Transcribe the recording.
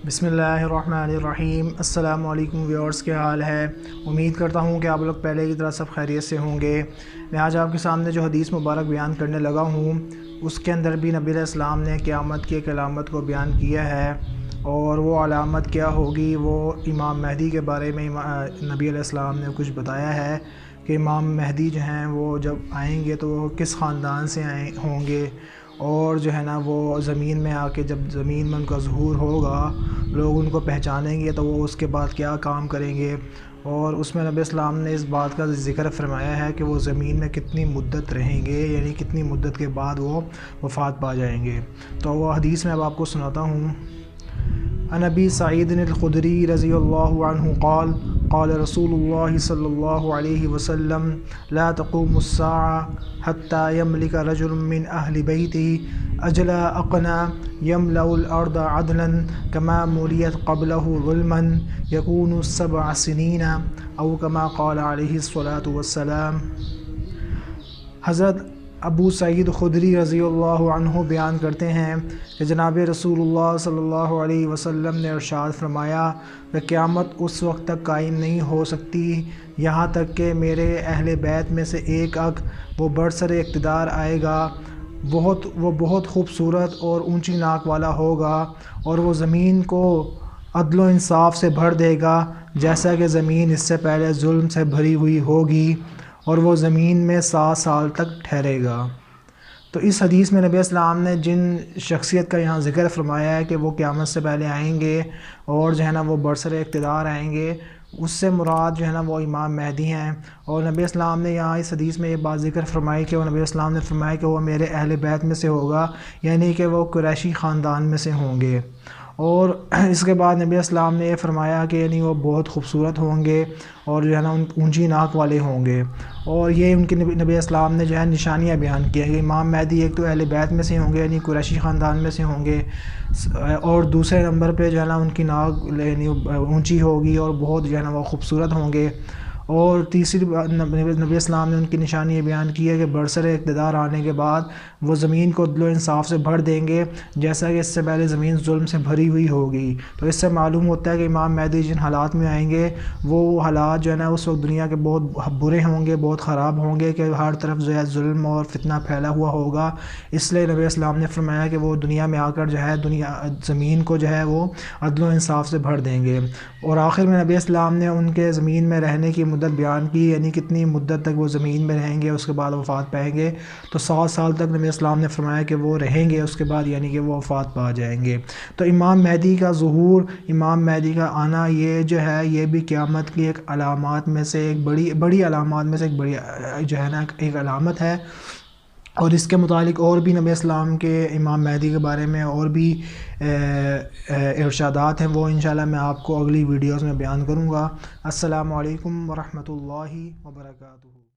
بسم اللہ الرحمن الرحیم۔ السلام علیکم ویورز، کیا حال ہے؟ امید کرتا ہوں کہ آپ لوگ پہلے کی طرح سب خیریت سے ہوں گے۔ میں آج آپ کے سامنے جو حدیث مبارک بیان کرنے لگا ہوں اس کے اندر بھی نبی علیہ السلام نے قیامت کی ایک علامت کو بیان کیا ہے، اور وہ علامت کیا ہوگی وہ امام مہدی کے بارے میں نبی علیہ السلام نے کچھ بتایا ہے کہ امام مہدی جو ہیں وہ جب آئیں گے تو وہ کس خاندان سے ہوں گے، اور جو ہے نا وہ زمین میں آ کے جب زمین میں ان کا ظہور ہوگا لوگ ان کو پہچانیں گے تو وہ اس کے بعد کیا کام کریں گے، اور اس میں نبی اسلام نے اس بات کا ذکر فرمایا ہے کہ وہ زمین میں کتنی مدت رہیں گے، یعنی کتنی مدت کے بعد وہ وفات پا جائیں گے۔ تو وہ حدیث میں اب آپ کو سناتا ہوں۔ عن ابی سعید الخدری رضی اللہ عنہ قال قال رسول اللہ صلی اللہ علیہ وسلم لا تقوم الساعة حتى يملك رجل من أهل بيته أجل أقنى يملأ الأرض عدلا كما مليت قبله ظلما يكون 7 سنين أو كما قال عليه الصلاة والسلام۔ حضرت ابو سعید خدری رضی اللہ عنہ بیان کرتے ہیں کہ جناب رسول اللہ صلی اللہ علیہ وسلم نے ارشاد فرمایا کہ قیامت اس وقت تک قائم نہیں ہو سکتی یہاں تک کہ میرے اہل بیت میں سے ایک وہ برسر اقتدار آئے گا، وہ بہت خوبصورت اور اونچی ناک والا ہوگا، اور وہ زمین کو عدل و انصاف سے بھر دے گا جیسا کہ زمین اس سے پہلے ظلم سے بھری ہوئی ہوگی، اور وہ زمین میں 7 سال تک ٹھہرے گا۔ تو اس حدیث میں نبی اسلام نے جن شخصیت کا یہاں ذکر فرمایا ہے کہ وہ قیامت سے پہلے آئیں گے اور جو ہے نا وہ برسر اقتدار آئیں گے، اس سے مراد جو ہے نا وہ امام مہدی ہیں۔ اور نبی اسلام نے یہاں اس حدیث میں یہ بات ذکر فرمائی کہ وہ نبی اسلام نے فرمایا کہ وہ میرے اہل بیت میں سے ہوگا، یعنی کہ وہ قریشی خاندان میں سے ہوں گے۔ اور اس کے بعد نبی اسلام نے یہ فرمایا کہ یعنی وہ بہت خوبصورت ہوں گے اور جو ہے نا اونچی ناک والے ہوں گے، اور یہ ان کے نبی اسلام نے جو ہے نشانیاں بیان کی ہیں کہ امام مہدی ایک تو اہل بیت میں سے ہوں گے یعنی قریشی خاندان میں سے ہوں گے، اور دوسرے نمبر پہ جو ہے نا ان کی ناک یعنی اونچی ہوگی اور بہت جو ہے نا وہ خوبصورت ہوں گے، اور تیسری نبی اسلام نے ان کی نشانی یہ بیان کی ہے کہ برسر اقتدار آنے کے بعد وہ زمین کو عدل و انصاف سے بھر دیں گے جیسا کہ اس سے پہلے زمین ظلم سے بھری ہوئی ہوگی۔ تو اس سے معلوم ہوتا ہے کہ امام مہدی جن حالات میں آئیں گے وہ حالات جو ہے نا اس وقت دنیا کے بہت برے ہوں گے، بہت خراب ہوں گے کہ ہر طرف جو ہے ظلم اور فتنہ پھیلا ہوا ہوگا۔ اس لیے نبی اسلام نے فرمایا کہ وہ دنیا میں آ کر جو ہے زمین کو جو ہے وہ عدل و انصاف سے بھر دیں گے۔ اور آخر میں نبی اسلام نے ان کے زمین میں رہنے کی مدت بیان کی، یعنی کتنی مدت تک وہ زمین میں رہیں گے، اس کے بعد وفات پائیں گے۔ تو 7 سال تک نبی اسلام نے فرمایا کہ وہ رہیں گے، اس کے بعد یعنی کہ وہ وفات پا جائیں گے۔ تو امام مہدی کا ظہور، امام مہدی کا آنا، یہ جو ہے یہ بھی قیامت کی ایک علامات میں سے ایک بڑی علامات میں سے ایک بڑی جو ہے نا ایک علامت ہے۔ اور اس کے متعلق اور بھی نبی اسلام کے امام مہدی کے بارے میں اور بھی ارشادات ہیں، وہ انشاءاللہ میں آپ کو اگلی ویڈیوز میں بیان کروں گا۔ السلام علیکم ورحمۃ اللہ وبرکاتہ۔